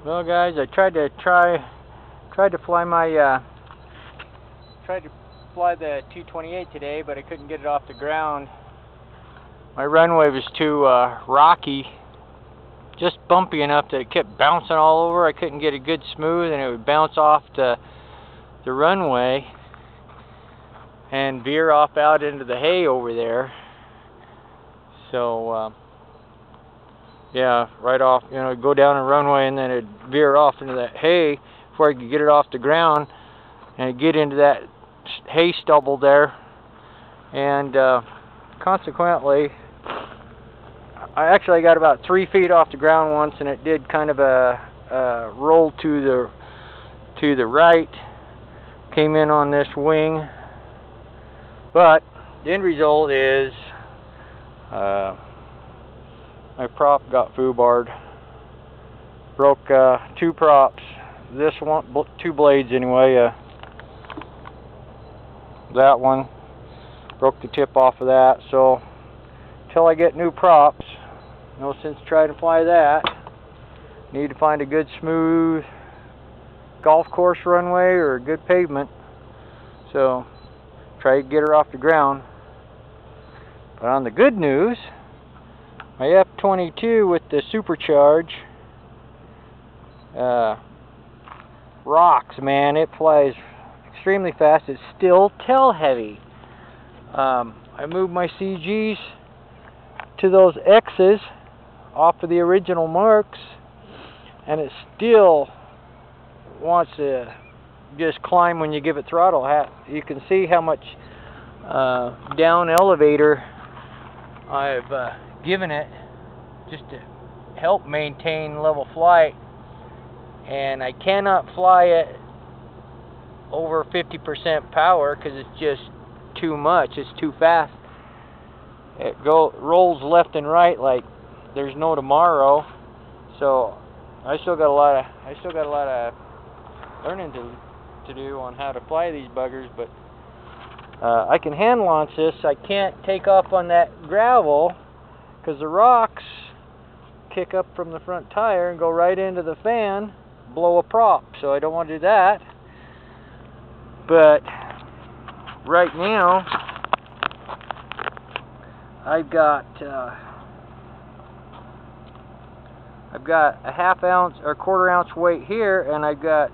Well, guys, I tried to fly my the 228 today, but I couldn't get it off the ground. My runway was too rocky, just bumpy enough that it kept bouncing all over. I couldn't get a good smooth, and it would bounce off the runway and veer off out into the hay over there. So yeah, right off, you know, go down a runway and then it'd veer off into that hay before I could get it off the ground and get into that hay stubble there. And consequently, I actually got about 3 feet off the ground once, and it did kind of a roll to the right, came in on this wing. But the end result is my prop got foobarred, broke 2 props. This one, 2 blades anyway. That one broke the tip off of that. So until I get new props, no sense trying to fly that. Need to find a good smooth golf course runway or a good pavement. So try to get her off the ground. But on the good news, my F-22 with the supercharge rocks, man. It flies extremely fast. It's still tail heavy. I moved my CGs to those X's off of the original marks, and it still wants to just climb when you give it throttle. You can see how much down elevator I've given it just to help maintain level flight, and I cannot fly it over 50% power because it's just too much. It's too fast. It rolls left and right like there's no tomorrow. So I still got a lot of learning to do on how to fly these buggers, but I can hand launch this. I can't take off on that gravel because the rocks kick up from the front tire and go right into the fan, blow a prop. So I don't want to do that. But right now I've got a ½ ounce or quarter ounce weight here, and I've got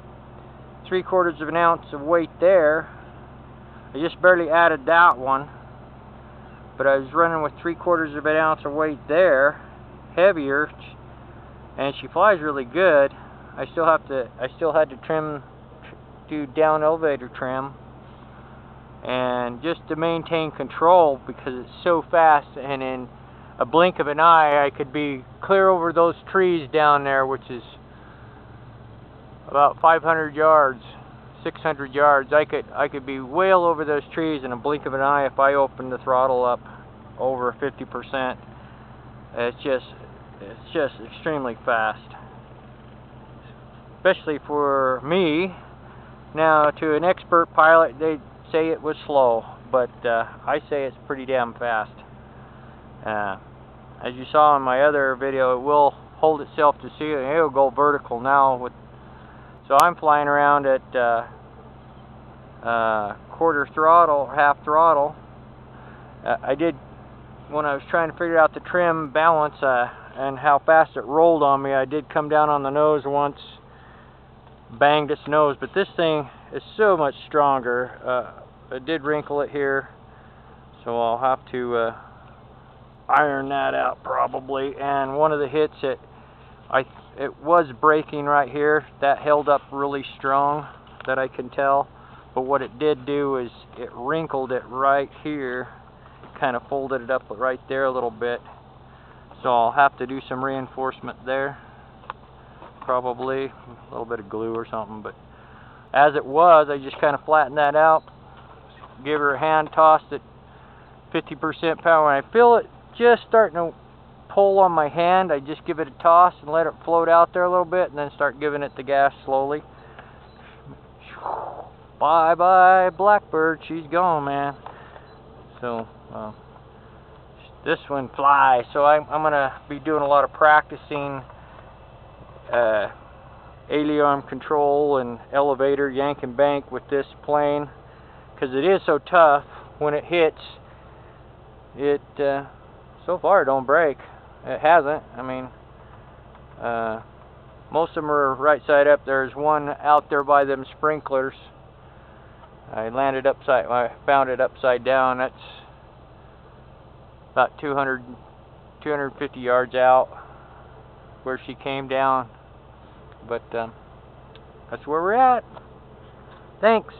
3/4 of an ounce of weight there. I just barely added that one, but I was running with 3/4 of an ounce of weight there, heavier, and she flies really good. I still had to do down elevator trim, and just to maintain control because it's so fast, and in a blink of an eye I could be clear over those trees down there, which is about 500 yards, 600 yards. I could be well over those trees in a blink of an eye if I opened the throttle up over 50%. It's just extremely fast, especially for me. Now, to an expert pilot, they say it was slow, but I say it's pretty damn fast. As you saw in my other video, it will hold itself to see it, and it'll go vertical now. So I'm flying around at quarter throttle, half throttle. I did, when I was trying to figure out the trim balance and how fast it rolled on me, I did come down on the nose once, banged its nose, but this thing is so much stronger. I did wrinkle it here, so I'll have to iron that out probably. And one of the hits, it was braking right here. That held up really strong, that I can tell. But what it did do is it wrinkled it right here, kind of folded it up right there a little bit. So I'll have to do some reinforcement there, probably a little bit of glue or something. But as it was, I just kind of flattened that out, give her a hand toss at 50% power, and I feel it just starting to pull on my hand. I just give it a toss and let it float out there a little bit, and then start giving it the gas slowly. Bye bye Blackbird, she's gone, man. So this one flies. So I'm gonna be doing a lot of practicing aileron control and elevator yank and bank with this plane, because it is so tough. When it hits, it so far it don't break. It hasn't. I mean, most of them are right side up. There's one out there by them sprinklers. I found it upside down. That's about 250 yards out where she came down. But that's where we're at. Thanks.